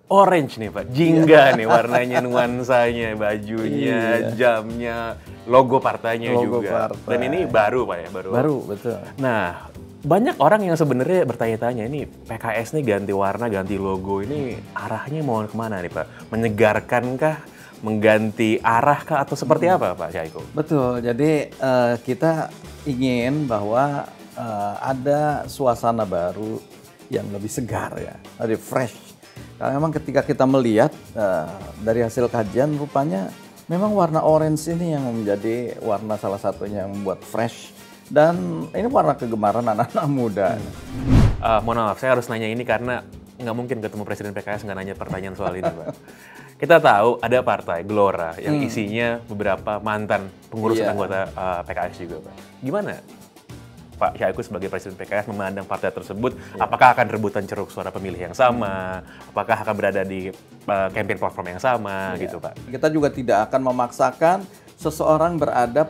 Orange nih Pak, jingga nih warnanya, nuansanya, bajunya, jamnya, logo partainya Logo juga. partai. Dan ini baru Pak ya, baru. Baru, betul. Nah, banyak orang yang sebenarnya bertanya-tanya, ini PKS nih ganti warna, ganti logo, ini arahnya mau kemana nih Pak? Menyegarkankah, mengganti arah kah, atau seperti apa Pak Syahiku? Betul, jadi kita ingin bahwa ada suasana baru yang lebih segar ya, lebih fresh. Karena memang ketika kita melihat dari hasil kajian, rupanya memang warna orange ini yang menjadi warna salah satunya yang membuat fresh. Dan ini warna kegemaran anak-anak muda. Mohon maaf, saya harus nanya ini karena nggak mungkin ketemu Presiden PKS nggak nanya pertanyaan soal ini Pak. Kita tahu ada partai Gelora yang isinya beberapa mantan pengurus dan anggota PKS juga Pak. Gimana Pak Syahiku sebagai Presiden PKS memandang partai tersebut? Apakah akan rebutan ceruk suara pemilih yang sama? Apakah akan berada di campaign platform yang sama gitu Pak? Kita juga tidak akan memaksakan seseorang berada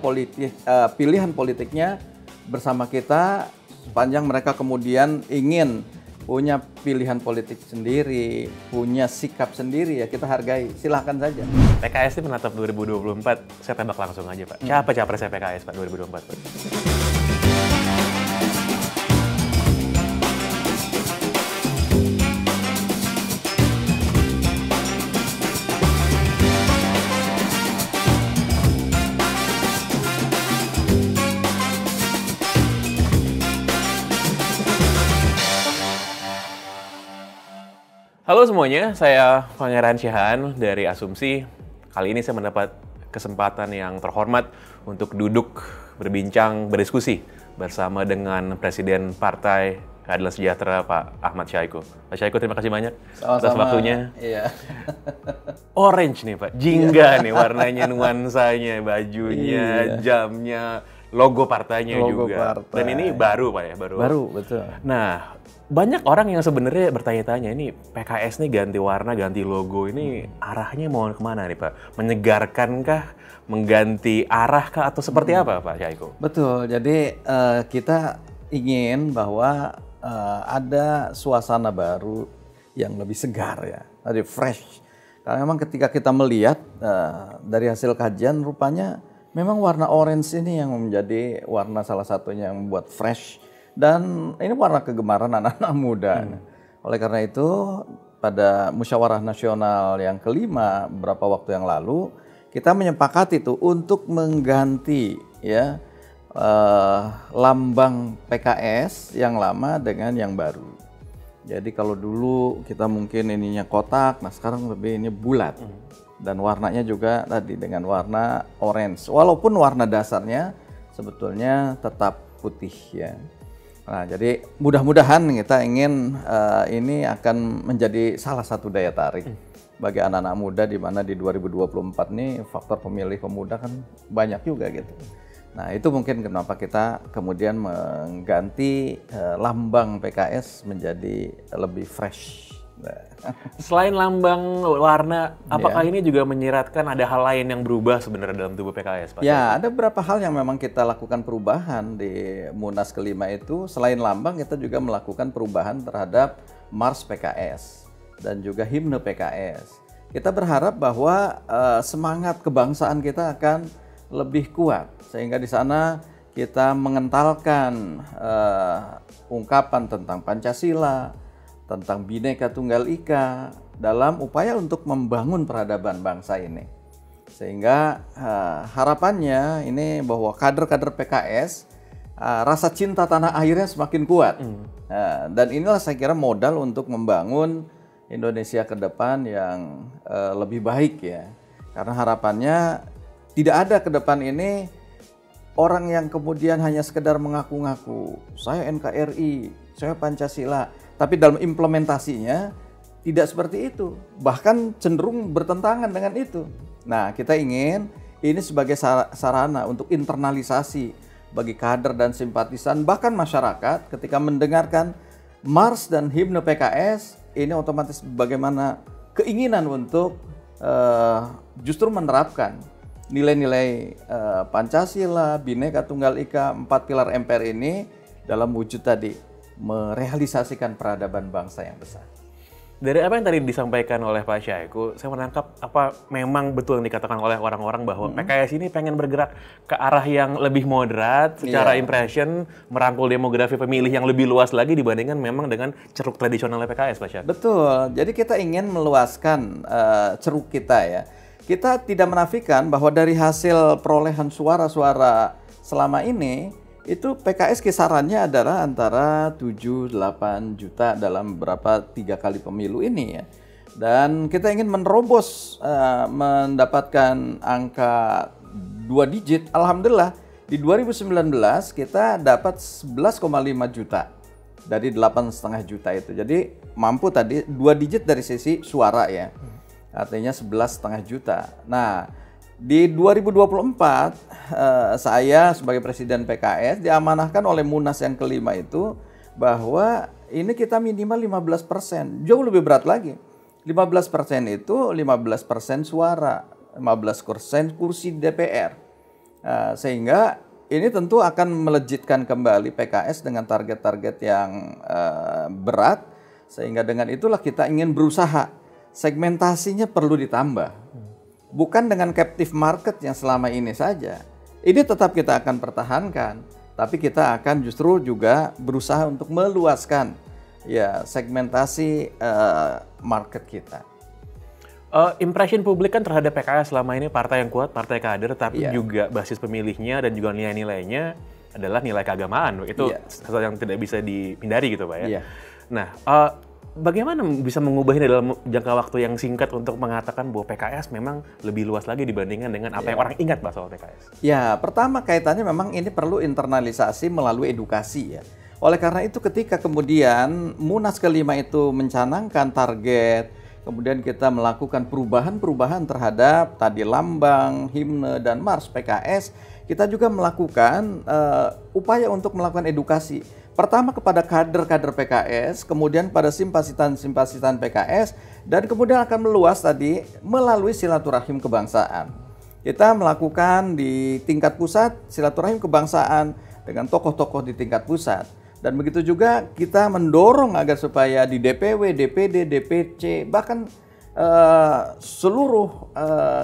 pilihan politiknya bersama kita sepanjang mereka kemudian ingin punya pilihan politik sendiri, punya sikap sendiri, ya kita hargai, silahkan saja. PKS ini menatap 2024, saya tembak langsung aja Pak. Siapa capresnya PKS Pak 2024 Pak? Halo semuanya, saya Pangeran Syahan dari Asumsi. Kali ini saya mendapat kesempatan yang terhormat untuk duduk, berbincang, berdiskusi bersama dengan Presiden Partai Keadilan Sejahtera Pak Ahmad Syahiku. Pak Syahiku, terima kasih banyak atas waktunya. Iya. Orange nih Pak, jingga nih warnanya, nuansanya, bajunya, jamnya, logo partainya Logo juga. partai. Dan ini baru Pak ya, baru. Baru, betul. Nah, banyak orang yang sebenarnya bertanya-tanya, ini PKS nih ganti warna, ganti logo, ini arahnya mau kemana nih Pak? Menyegarkankah, mengganti arah kah, atau seperti apa Pak Syahiku? Betul, jadi kita ingin bahwa ada suasana baru yang lebih segar ya, lebih fresh. Karena memang ketika kita melihat dari hasil kajian, rupanya memang warna orange ini yang menjadi warna salah satunya yang membuat fresh. Dan ini warna kegemaran anak-anak muda. Oleh karena itu, pada musyawarah nasional yang kelima beberapa waktu yang lalu, kita menyepakati itu untuk mengganti ya lambang PKS yang lama dengan yang baru. Jadi kalau dulu kita mungkin ininya kotak, nah sekarang lebih ini bulat. Dan warnanya juga tadi dengan warna orange. Walaupun warna dasarnya sebetulnya tetap putih ya. Nah, jadi mudah-mudahan kita ingin ini akan menjadi salah satu daya tarik bagi anak-anak muda, di mana di 2024 nih faktor pemilih pemuda kan banyak juga gitu. Nah, itu mungkin kenapa kita kemudian mengganti lambang PKS menjadi lebih fresh. Selain lambang warna, apakah ini juga menyiratkan ada hal lain yang berubah sebenarnya dalam tubuh PKS Pak? Ya, ada beberapa hal yang memang kita lakukan perubahan di Munas kelima itu. Selain lambang, kita juga melakukan perubahan terhadap Mars PKS dan juga himne PKS. Kita berharap bahwa semangat kebangsaan kita akan lebih kuat, sehingga di sana kita mengentalkan ungkapan tentang Pancasila, tentang Bhinneka Tunggal Ika dalam upaya untuk membangun peradaban bangsa ini. Sehingga harapannya ini bahwa kader-kader PKS rasa cinta tanah airnya semakin kuat. Dan inilah saya kira modal untuk membangun Indonesia ke depan yang lebih baik ya. Karena harapannya tidak ada ke depan ini orang yang kemudian hanya sekedar mengaku-ngaku, saya NKRI, saya Pancasila, tapi dalam implementasinya tidak seperti itu, bahkan cenderung bertentangan dengan itu. Nah, kita ingin ini sebagai sarana untuk internalisasi bagi kader dan simpatisan, bahkan masyarakat ketika mendengarkan Mars dan himne PKS, ini otomatis bagaimana keinginan untuk justru menerapkan nilai-nilai Pancasila, Bhinneka Tunggal Ika, 4 pilar MPR ini dalam wujud tadi merealisasikan peradaban bangsa yang besar. Dari apa yang tadi disampaikan oleh Pak Syahiku, saya menangkap apa memang betul yang dikatakan oleh orang-orang bahwa PKS ini pengen bergerak ke arah yang lebih moderat, secara impression, merangkul demografi pemilih yang lebih luas lagi dibandingkan memang dengan ceruk tradisionalnya PKS, Pak Syahiku. Betul, jadi kita ingin meluaskan ceruk kita ya. Kita tidak menafikan bahwa dari hasil perolehan suara-suara selama ini, itu PKS kisarannya adalah antara 7-8 juta dalam beberapa 3 kali pemilu ini ya. Dan kita ingin menerobos mendapatkan angka 2 digit. Alhamdulillah di 2019 kita dapat 11,5 juta dari 8,5 juta itu. Jadi mampu tadi 2 digit dari sisi suara ya. Artinya 11,5 juta. Nah, di 2024, saya sebagai Presiden PKS diamanahkan oleh Munas yang kelima itu bahwa ini kita minimal 15%, jauh lebih berat lagi. 15% itu 15% suara, 15% kursi DPR. Sehingga ini tentu akan melejitkan kembali PKS dengan target-target yang berat. Sehingga dengan itulah kita ingin berusaha, segmentasinya perlu ditambah. Bukan dengan captive market yang selama ini saja. Ini tetap kita akan pertahankan, tapi kita akan justru juga berusaha untuk meluaskan ya segmentasi market kita. Impression publik kan terhadap PKS selama ini partai yang kuat, partai kader, tapi juga basis pemilihnya dan juga nilai-nilainya adalah nilai keagamaan. Itu sesuatu yang tidak bisa dihindari gitu Pak ya. Nah, bagaimana bisa mengubahnya dalam jangka waktu yang singkat untuk mengatakan bahwa PKS memang lebih luas lagi dibandingkan dengan apa yang orang ingat Pak soal PKS? Ya, pertama kaitannya memang ini perlu internalisasi melalui edukasi ya. Oleh karena itu ketika kemudian Munas kelima itu mencanangkan target, kemudian kita melakukan perubahan-perubahan terhadap tadi lambang, himne, dan mars PKS, kita juga melakukan upaya untuk melakukan edukasi. Pertama kepada kader-kader PKS, kemudian pada simpatisan-simpatisan PKS, dan kemudian akan meluas tadi melalui silaturahim kebangsaan. Kita melakukan di tingkat pusat silaturahim kebangsaan dengan tokoh-tokoh di tingkat pusat. Dan begitu juga kita mendorong agar supaya di DPW, DPD, DPC, bahkan seluruh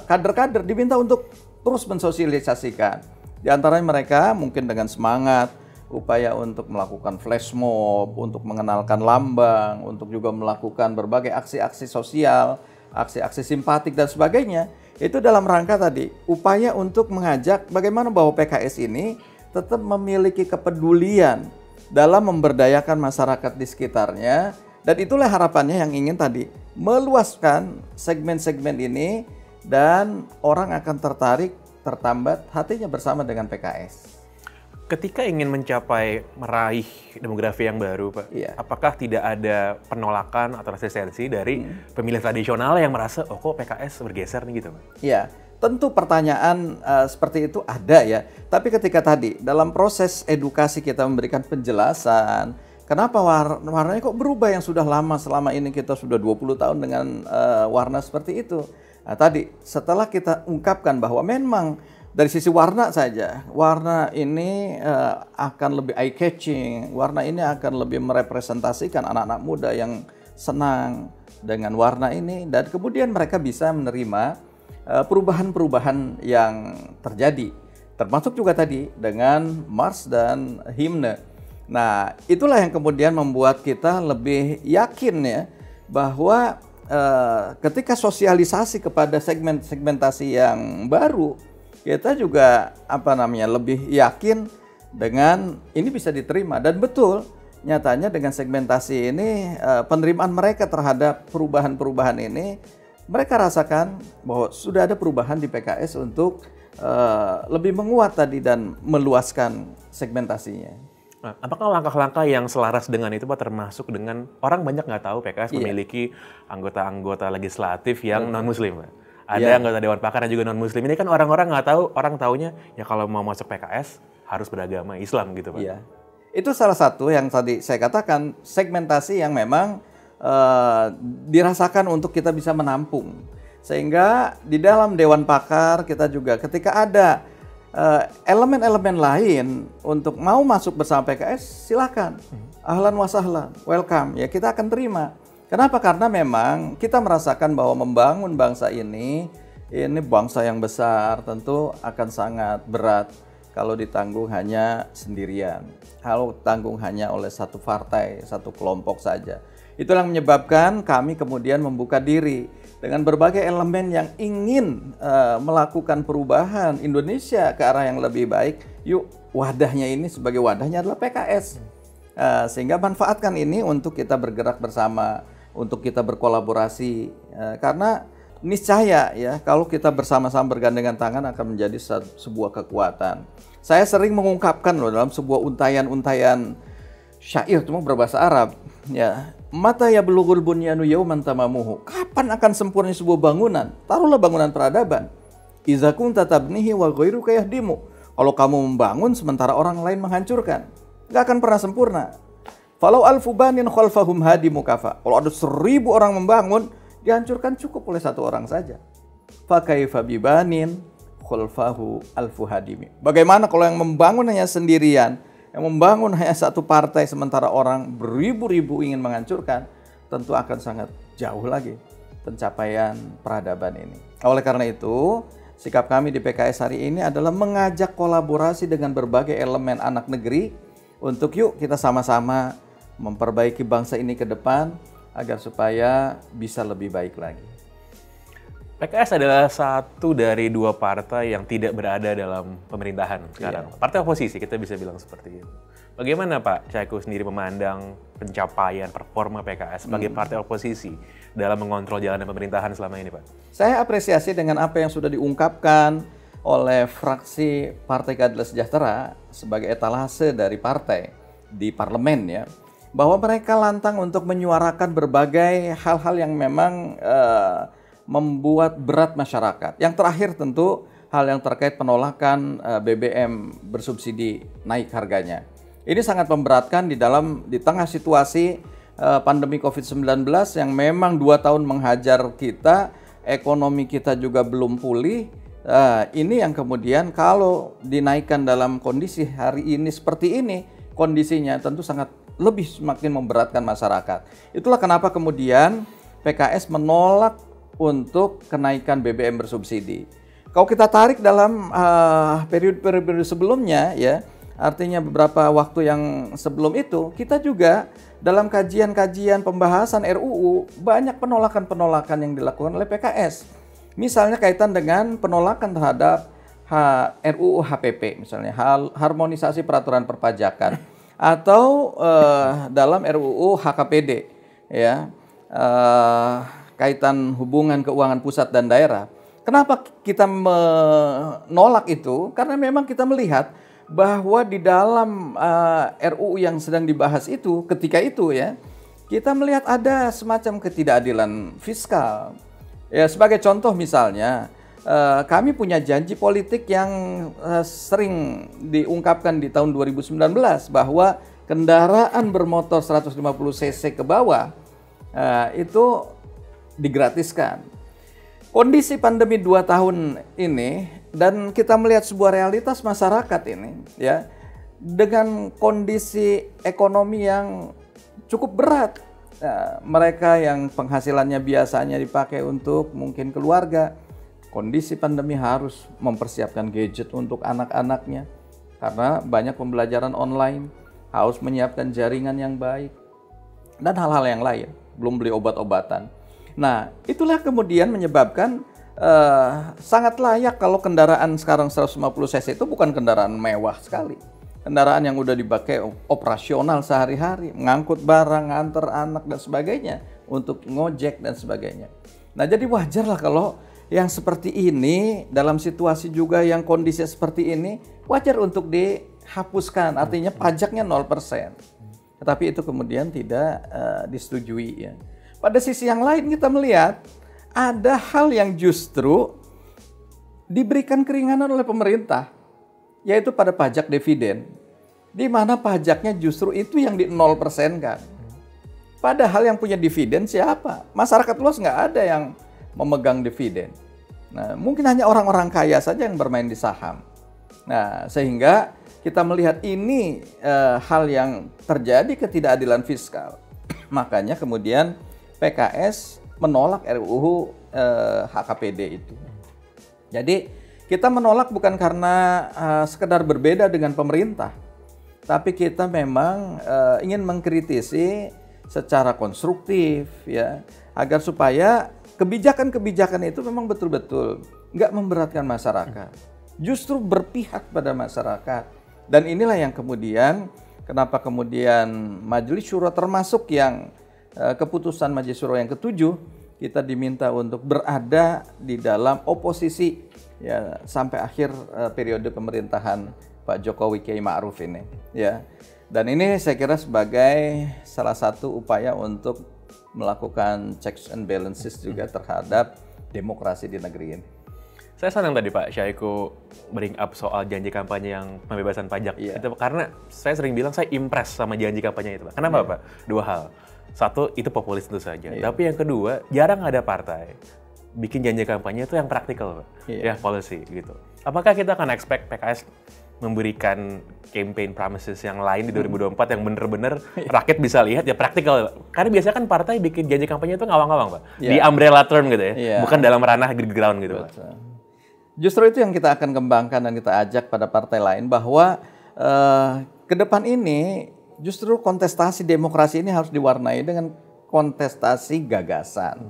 kader-kader diminta untuk terus mensosialisasikan. Di antaranya mereka mungkin dengan semangat, upaya untuk melakukan flash mob, untuk mengenalkan lambang, untuk juga melakukan berbagai aksi-aksi sosial, aksi-aksi simpatik dan sebagainya. Itu dalam rangka tadi, upaya untuk mengajak bagaimana bahwa PKS ini tetap memiliki kepedulian dalam memberdayakan masyarakat di sekitarnya. Dan itulah harapannya yang ingin tadi, meluaskan segmen-segmen ini dan orang akan tertarik, tertambat hatinya bersama dengan PKS. Ketika ingin meraih demografi yang baru, Pak, apakah tidak ada penolakan atau resistensi dari pemilih tradisional yang merasa, oh kok PKS bergeser nih gitu, Pak? Iya, tentu pertanyaan seperti itu ada ya. Tapi ketika tadi dalam proses edukasi kita memberikan penjelasan, kenapa warnanya kok berubah yang sudah lama, selama ini kita sudah 20 tahun dengan warna seperti itu. Nah, tadi setelah kita ungkapkan bahwa memang dari sisi warna saja, warna ini akan lebih eye catching, warna ini akan lebih merepresentasikan anak-anak muda yang senang dengan warna ini, dan kemudian mereka bisa menerima perubahan-perubahan yang terjadi, termasuk juga tadi dengan mars dan himne. Nah, itulah yang kemudian membuat kita lebih yakin ya bahwa ketika sosialisasi kepada segmentasi yang baru, kita juga lebih yakin dengan ini bisa diterima. Dan betul, nyatanya dengan segmentasi ini penerimaan mereka terhadap perubahan-perubahan ini, mereka rasakan bahwa sudah ada perubahan di PKS untuk lebih menguat tadi dan meluaskan segmentasinya. Nah, apakah langkah-langkah yang selaras dengan itu Pak, termasuk dengan orang banyak nggak tahu PKS memiliki anggota-anggota legislatif yang non-muslim, Pak? Ada anggota Dewan Pakar yang juga non-muslim. Ini kan orang-orang nggak tahu, orang taunya ya kalau mau masuk PKS harus beragama Islam gitu Pak. Iya. Itu salah satu yang tadi saya katakan, segmentasi yang memang dirasakan untuk kita bisa menampung. Sehingga di dalam Dewan Pakar kita juga ketika ada elemen-elemen lain untuk mau masuk bersama PKS, silakan. Ahlan wa sahlan, welcome. Ya kita akan terima. Kenapa? Karena memang kita merasakan bahwa membangun bangsa ini bangsa yang besar, tentu akan sangat berat kalau ditanggung hanya sendirian. Kalau ditanggung hanya oleh satu partai, satu kelompok saja. Itulah yang menyebabkan kami kemudian membuka diri dengan berbagai elemen yang ingin melakukan perubahan Indonesia ke arah yang lebih baik. Yuk, wadahnya ini sebagai wadahnya adalah PKS. Sehingga manfaatkan ini untuk kita bergerak bersama, untuk kita berkolaborasi, karena niscaya ya kalau kita bersama-sama bergandengan tangan akan menjadi sebuah kekuatan. Saya sering mengungkapkan loh dalam sebuah untayan syair cuma berbahasa Arab ya, mata ya bulughul bunyanu yauman tamamuhu. Kapan akan sempurna sebuah bangunan? Taruhlah bangunan peradaban. Iza kunta tabnihi wa ghairuka yahdimu. Kalau kamu membangun sementara orang lain menghancurkan, nggak akan pernah sempurna. Falau alfu banin khalfahum hadimu kafa. Kalau ada 1000 orang membangun, dihancurkan cukup oleh satu orang saja. Fakaifa bibanin khalfahu alfu hadimi. Bagaimana kalau yang membangun hanya sendirian, yang membangun hanya satu partai sementara orang beribu-ribu ingin menghancurkan, tentu akan sangat jauh lagi pencapaian peradaban ini. Oleh karena itu, sikap kami di PKS hari ini adalah mengajak kolaborasi dengan berbagai elemen anak negeri untuk yuk kita sama-sama memperbaiki bangsa ini ke depan agar supaya bisa lebih baik lagi. PKS adalah satu dari 2 partai yang tidak berada dalam pemerintahan sekarang. Partai oposisi, kita bisa bilang seperti itu. Bagaimana Pak Syahiku sendiri memandang pencapaian performa PKS sebagai partai oposisi dalam mengontrol jalanan pemerintahan selama ini, Pak? Saya apresiasi dengan apa yang sudah diungkapkan oleh fraksi Partai Keadilan Sejahtera sebagai etalase dari partai di parlemen ya, bahwa mereka lantang untuk menyuarakan berbagai hal-hal yang memang membuat berat masyarakat. Yang terakhir tentu hal yang terkait penolakan BBM bersubsidi naik harganya. Ini sangat memberatkan di tengah situasi pandemi COVID-19 yang memang 2 tahun menghajar kita, ekonomi kita juga belum pulih. Ini yang kemudian kalau dinaikkan dalam kondisi hari ini seperti ini, kondisinya tentu sangat lebih semakin memberatkan masyarakat. Itulah kenapa kemudian PKS menolak untuk kenaikan BBM bersubsidi. Kalau kita tarik dalam periode-periode sebelumnya ya, artinya beberapa waktu yang sebelum itu, kita juga dalam kajian-kajian pembahasan RUU banyak penolakan-penolakan yang dilakukan oleh PKS. Misalnya kaitan dengan penolakan terhadap RUU HPP, misalnya harmonisasi peraturan perpajakan, atau dalam RUU HKPD, ya, kaitan hubungan keuangan pusat dan daerah. Kenapa kita menolak itu? Karena memang kita melihat bahwa di dalam RUU yang sedang dibahas itu, ketika itu ya, kita melihat ada semacam ketidakadilan fiskal. Ya, sebagai contoh misalnya, kami punya janji politik yang sering diungkapkan di tahun 2019 bahwa kendaraan bermotor 150 cc ke bawah itu digratiskan. Kondisi pandemi 2 tahun ini dan kita melihat sebuah realitas masyarakat ini ya, dengan kondisi ekonomi yang cukup berat. Mereka yang penghasilannya biasanya dipakai untuk mungkin keluarga, kondisi pandemi harus mempersiapkan gadget untuk anak-anaknya karena banyak pembelajaran online, harus menyiapkan jaringan yang baik dan hal-hal yang lain, belum beli obat-obatan. Nah, itulah kemudian menyebabkan sangat layak kalau kendaraan sekarang 150 cc itu bukan kendaraan mewah sekali. Kendaraan yang udah dipakai operasional sehari-hari, mengangkut barang, nganter anak dan sebagainya, untuk ngojek dan sebagainya. Nah, jadi wajarlah kalau yang seperti ini, dalam situasi juga yang kondisi seperti ini, wajar untuk dihapuskan, artinya pajaknya 0%. Tetapi itu kemudian tidak disetujui ya. Pada sisi yang lain kita melihat ada hal yang justru diberikan keringanan oleh pemerintah, yaitu pada pajak dividen, di mana pajaknya justru itu yang di 0%-kan. Padahal yang punya dividen siapa? Masyarakat luas nggak ada yang memegang dividen. Nah, mungkin hanya orang-orang kaya saja yang bermain di saham. Nah, sehingga kita melihat ini hal yang terjadi ketidakadilan fiskal. Makanya kemudian PKS menolak RUU HKPD itu. Jadi kita menolak bukan karena sekedar berbeda dengan pemerintah, tapi kita memang ingin mengkritisi secara konstruktif ya, agar supaya kebijakan-kebijakan itu memang betul-betul nggak memberatkan masyarakat, justru berpihak pada masyarakat. Dan inilah yang kemudian kenapa kemudian Majelis Syuro termasuk yang keputusan Majelis Syuro yang ke-7 kita diminta untuk berada di dalam oposisi ya sampai akhir periode pemerintahan Pak Jokowi Kiai Ma'ruf ini ya. Dan ini saya kira sebagai salah satu upaya untuk melakukan checks and balances juga terhadap demokrasi di negeri ini. Saya senang tadi Pak Syahiku bring up soal janji kampanye yang pembebasan pajak. Itu karena saya sering bilang saya impress sama janji kampanye itu Pak. Kenapa Pak? Dua hal. Satu, itu populis tentu saja. Tapi yang kedua, jarang ada partai bikin janji kampanye itu yang praktikal Pak. Ya, policy gitu. Apakah kita akan expect PKS memberikan campaign promises yang lain di 2024 yang benar-benar rakyat bisa lihat ya praktikal. Karena biasanya kan partai bikin janji kampanye itu ngawang-ngawang Pak. Di umbrella term gitu ya. Bukan dalam ranah ground gitu Pak. Justru itu yang kita akan kembangkan dan kita ajak pada partai lain bahwa ke depan ini justru kontestasi demokrasi ini harus diwarnai dengan kontestasi gagasan.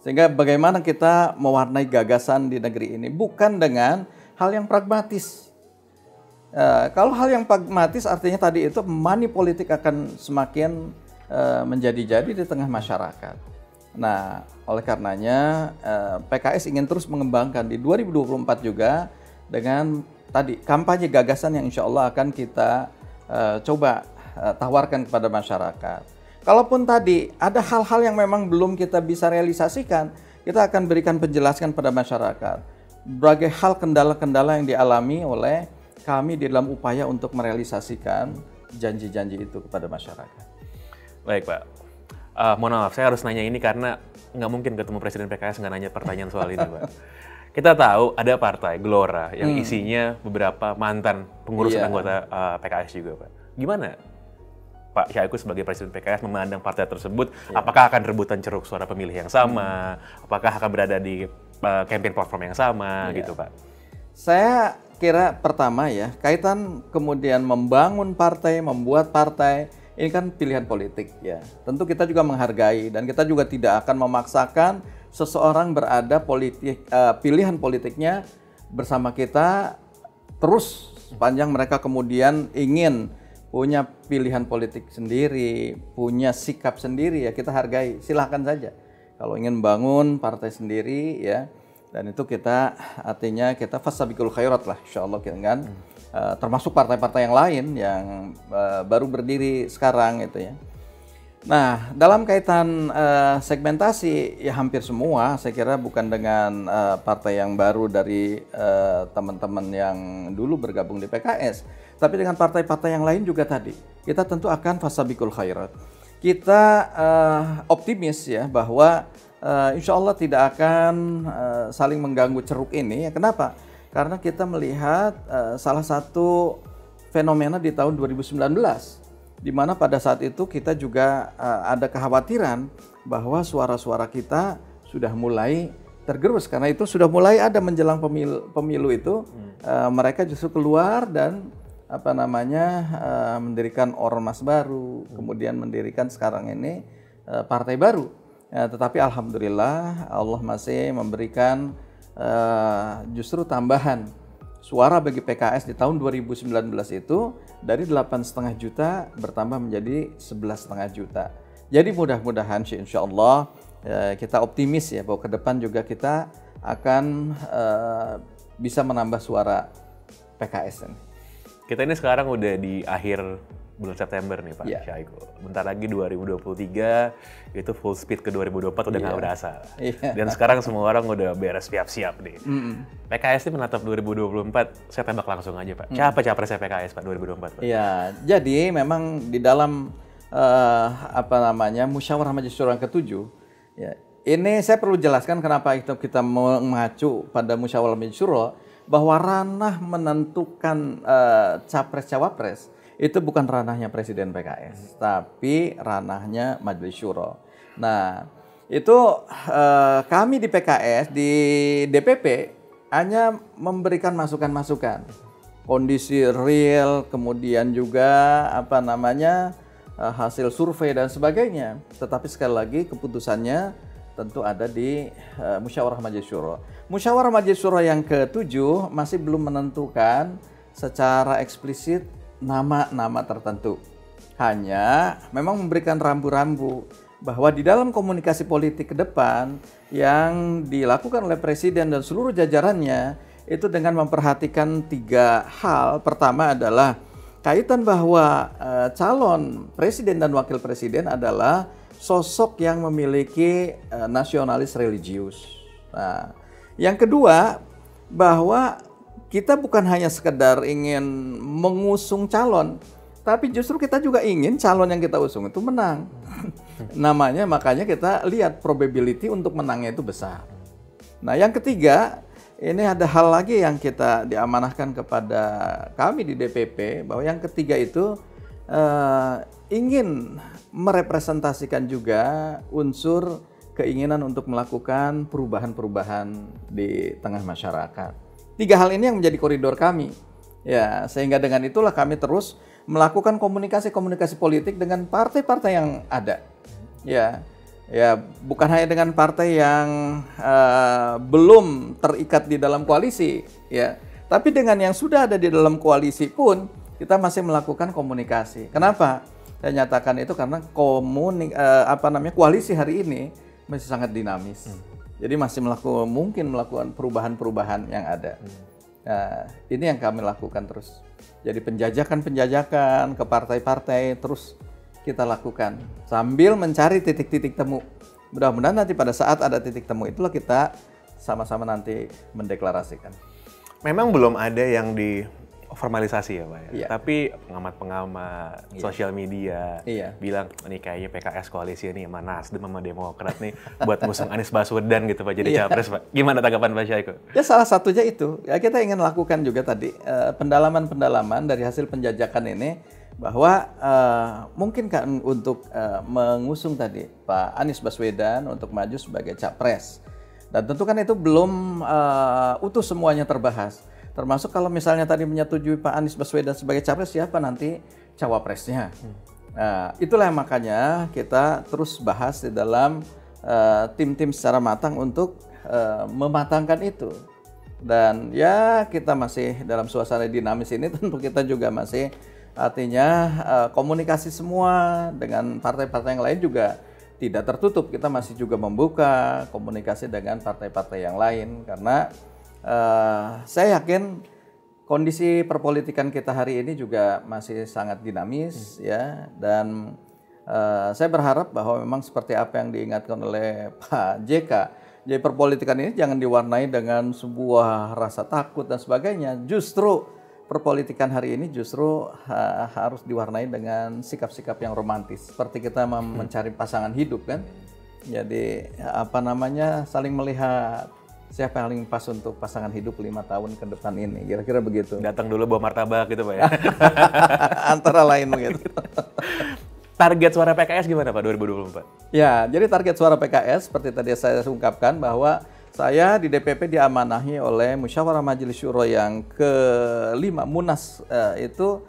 Sehingga bagaimana kita mewarnai gagasan di negeri ini bukan dengan hal yang pragmatis. Kalau hal yang pragmatis artinya tadi itu money politik akan semakin menjadi-jadi di tengah masyarakat. Nah, oleh karenanya PKS ingin terus mengembangkan di 2024 juga dengan tadi kampanye gagasan yang insya Allah akan kita coba tawarkan kepada masyarakat. Kalaupun tadi ada hal-hal yang memang belum kita bisa realisasikan, kita akan berikan penjelasan pada masyarakat. Berbagai hal kendala-kendala yang dialami oleh kami di dalam upaya untuk merealisasikan janji-janji itu kepada masyarakat. Baik Pak. Mohon maaf, saya harus nanya ini karena nggak mungkin ketemu Presiden PKS nggak nanya pertanyaan soal ini, Pak. Kita tahu ada partai Gelora yang isinya beberapa mantan pengurus anggota PKS juga, Pak. Gimana Pak Syahiku sebagai Presiden PKS memandang partai tersebut? Apakah akan rebutan ceruk suara pemilih yang sama? Apakah akan berada di campaign platform yang sama, gitu, Pak? Saya kira pertama ya, kaitan kemudian membangun partai, membuat partai, ini kan pilihan politik ya. Tentu kita juga menghargai dan kita juga tidak akan memaksakan seseorang berada pilihan politiknya bersama kita terus sepanjang mereka kemudian ingin punya pilihan politik sendiri, punya sikap sendiri ya kita hargai, silahkan saja. Kalau ingin bangun partai sendiri ya, dan itu kita artinya kita fasabiqul khairat lah insyaallah kan. Termasuk partai-partai yang lain yang baru berdiri sekarang gitu ya. Nah, dalam kaitan segmentasi ya hampir semua saya kira bukan dengan partai yang baru dari teman-teman yang dulu bergabung di PKS, tapi dengan partai-partai yang lain juga tadi. Kita tentu akan fasabiqul khairat. Kita optimis ya bahwa insya Allah tidak akan saling mengganggu ceruk ini. Ya, kenapa? Karena kita melihat salah satu fenomena di tahun 2019, di mana pada saat itu kita juga ada kekhawatiran bahwa suara-suara kita sudah mulai tergerus. Karena itu sudah mulai ada menjelang pemilu itu, mereka justru keluar dan mendirikan ormas baru, kemudian mendirikan sekarang ini partai baru. Tetapi alhamdulillah Allah masih memberikan justru tambahan suara bagi PKS di tahun 2019 itu dari 8,5 juta bertambah menjadi 11,5 juta. Jadi mudah-mudahan insya Allah kita optimis ya bahwa ke depan juga kita akan bisa menambah suara PKS ini. Kita ini sekarang udah di akhir bulan September nih Pak Syahiku. Bentar lagi 2023, itu full speed ke 2024 udah nggak berasa. Dan sekarang semua orang udah beres siap-siap nih. PKS ini menatap 2024, saya tembak langsung aja Pak. Siapa capresnya PKS Pak 2024 Pak? Iya, jadi memang di dalam musyawarah Majelis Syuro yang ke-7, ya, ini saya perlu jelaskan kenapa kita mengacu pada musyawarah Majelis Syuro, bahwa ranah menentukan capres-cawapres itu bukan ranahnya Presiden PKS, tapi ranahnya Majelis Syuro. Nah, Itu kami di PKS, di DPP hanya memberikan masukan-masukan. Kondisi real, kemudian juga hasil survei dan sebagainya. Tetapi sekali lagi keputusannya tentu ada di Musyawarah Majelis Syuro. Musyawarah Majelis Syuro yang ke-7 masih belum menentukan secara eksplisit nama-nama tertentu. Hanya memang memberikan rambu-rambu bahwa di dalam komunikasi politik ke depan yang dilakukan oleh Presiden dan seluruh jajarannya itu dengan memperhatikan 3 hal. Pertama adalah kaitan bahwa calon presiden dan wakil presiden adalah sosok yang memiliki nasionalis religius. Nah, yang kedua bahwa kita bukan hanya sekedar ingin mengusung calon, tapi justru kita juga ingin calon yang kita usung itu menang. Makanya kita lihat probability untuk menangnya itu besar. Nah, yang ketiga, ini ada hal lagi yang kita diamanahkan kepada kami di DPP, bahwa yang ketiga itu ingin merepresentasikan juga unsur keinginan untuk melakukan perubahan-perubahan di tengah masyarakat. 3 hal ini yang menjadi koridor kami. Ya, sehingga dengan itulah kami terus melakukan komunikasi politik dengan partai-partai yang ada. Ya, bukan hanya dengan partai yang belum terikat di dalam koalisi, ya. Tapi dengan yang sudah ada di dalam koalisi pun kita masih melakukan komunikasi. Kenapa? Saya nyatakan itu karena koalisi hari ini masih sangat dinamis. Jadi masih mungkin melakukan perubahan-perubahan yang ada. Nah, ini yang kami lakukan terus. Jadi penjajakan ke partai-partai terus kita lakukan sambil mencari titik-titik temu. Mudah-mudahan nanti pada saat ada titik temu itulah kita sama-sama nanti mendeklarasikan. Memang belum ada yang diformalisasi ya Pak ya? Iya. Tapi pengamat-pengamat sosial media bilang ini kayaknya PKS koalisi ini sama Nasdem sama Demokrat nih buat ngusung Anies Baswedan gitu Pak jadi capres Pak. Gimana tanggapan Pak Syaiko? Ya salah satunya itu. Ya kita ingin lakukan juga tadi pendalaman-pendalaman dari hasil penjajakan ini bahwa mungkin kan untuk mengusung tadi Pak Anies Baswedan untuk maju sebagai capres. Dan tentu kan itu belum utuh semuanya terbahas. Termasuk kalau misalnya tadi menyetujui Pak Anies Baswedan sebagai capres, siapa nanti cawapresnya. Nah, itulah yang makanya kita terus bahas di dalam tim-tim secara matang untuk mematangkan itu. Dan ya kita masih dalam suasana dinamis ini tentu kita juga masih artinya komunikasi semua dengan partai-partai yang lain juga tidak tertutup. Kita masih juga membuka komunikasi dengan partai-partai yang lain karena saya yakin kondisi perpolitikan kita hari ini juga masih sangat dinamis ya, dan saya berharap bahwa memang seperti apa yang diingatkan oleh Pak JK, jadi perpolitikan ini jangan diwarnai dengan sebuah rasa takut dan sebagainya. Justru perpolitikan hari ini justru harus diwarnai dengan sikap-sikap yang romantis. Seperti kita mencari pasangan hidup kan. Jadi saling melihat siapa yang paling pas untuk pasangan hidup 5 tahun ke depan ini. Kira-kira begitu. Datang dulu bawa martabak gitu Pak ya. Antara lain begitu. Target suara PKS gimana Pak 2024? Ya, jadi target suara PKS seperti tadi saya ungkapkan bahwa saya di DPP diamanahi oleh Musyawarah Majelis Syuro yang ke-5 Munas itu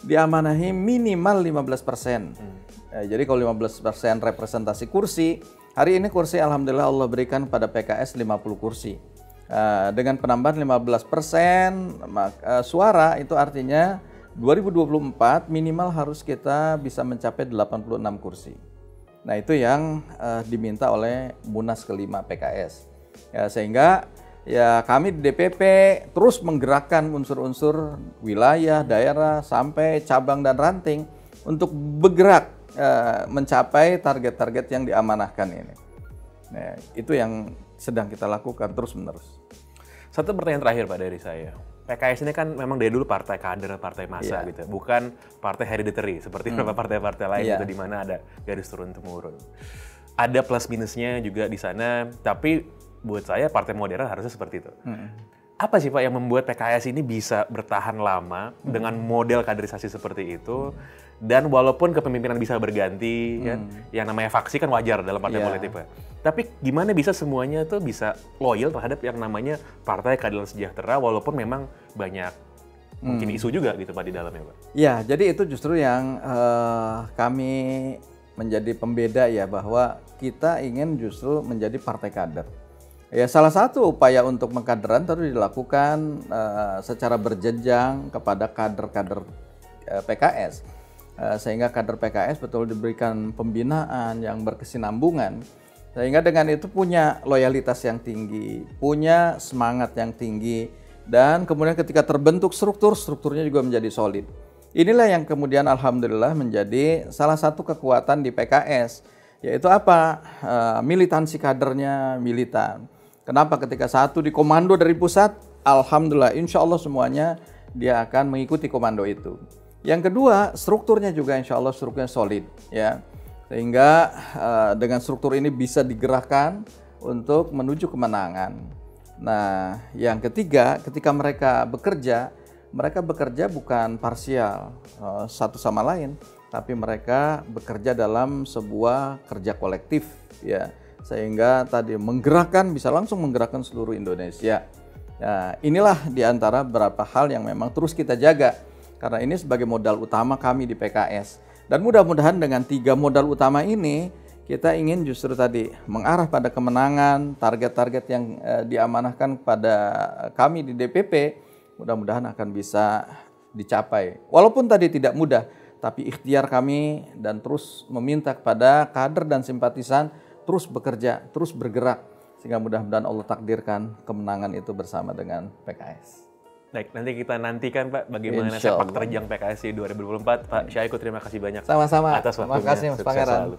diamanahi minimal 15%. Jadi kalau 15% representasi kursi, hari ini kursi alhamdulillah Allah berikan pada PKS 50 kursi. Dengan penambahan 15% suara itu artinya 2024 minimal harus kita bisa mencapai 86 kursi. Nah itu yang diminta oleh Munas ke-5 PKS. Ya, sehingga ya kami di DPP terus menggerakkan unsur-unsur wilayah, daerah, sampai cabang dan ranting untuk bergerak mencapai target-target yang diamanahkan ini. Nah, itu yang sedang kita lakukan terus-menerus. Satu pertanyaan terakhir Pak dari saya. PKS ini kan memang dari dulu partai kader, partai massa gitu, bukan partai hereditary seperti beberapa partai-partai lain gitu, di mana ada garis turun-temurun. Ada plus minusnya juga di sana, tapi buat saya partai modern harusnya seperti itu. Apa sih Pak yang membuat PKS ini bisa bertahan lama dengan model kaderisasi seperti itu, dan walaupun kepemimpinan bisa berganti, kan, yang namanya faksi kan wajar dalam partai politik Pak. Tapi gimana bisa semuanya tuh bisa loyal terhadap yang namanya Partai Keadilan Sejahtera walaupun memang banyak mungkin isu juga gitu Pak di dalamnya Pak? Ya, jadi itu justru yang kami menjadi pembeda ya, bahwa kita ingin justru menjadi partai kader. Ya, salah satu upaya untuk mengkaderan terus dilakukan secara berjenjang kepada kader-kader PKS, sehingga kader PKS betul diberikan pembinaan yang berkesinambungan, sehingga dengan itu punya loyalitas yang tinggi, punya semangat yang tinggi, dan kemudian ketika terbentuk strukturnya juga menjadi solid. Inilah yang kemudian alhamdulillah menjadi salah satu kekuatan di PKS, yaitu apa? Militansi kadernya militan. Kenapa? Ketika satu dikomando dari pusat, alhamdulillah insya Allah semuanya dia akan mengikuti komando itu. Yang kedua, strukturnya juga insya Allah strukturnya solid, ya, sehingga dengan struktur ini bisa digerakkan untuk menuju kemenangan. Nah, yang ketiga, ketika mereka bekerja bukan parsial satu sama lain, tapi mereka bekerja dalam sebuah kerja kolektif, ya, sehingga tadi bisa langsung menggerakkan seluruh Indonesia. Nah, inilah diantara beberapa hal yang memang terus kita jaga, karena ini sebagai modal utama kami di PKS. Dan mudah-mudahan dengan 3 modal utama ini, kita ingin justru tadi mengarah pada kemenangan, target-target yang diamanahkan pada kami di DPP, mudah-mudahan akan bisa dicapai. Walaupun tadi tidak mudah, tapi ikhtiar kami dan terus meminta kepada kader dan simpatisan terus bekerja, terus bergerak, sehingga mudah-mudahan Allah takdirkan kemenangan itu bersama dengan PKS. Baik, nanti kita nantikan Pak bagaimana sepak terjang PKS di 2024. Pak Syahiku, terima kasih banyak. Sama-sama. Atas waktunya. Terima kasih Mas Pangeran. Sukses selalu.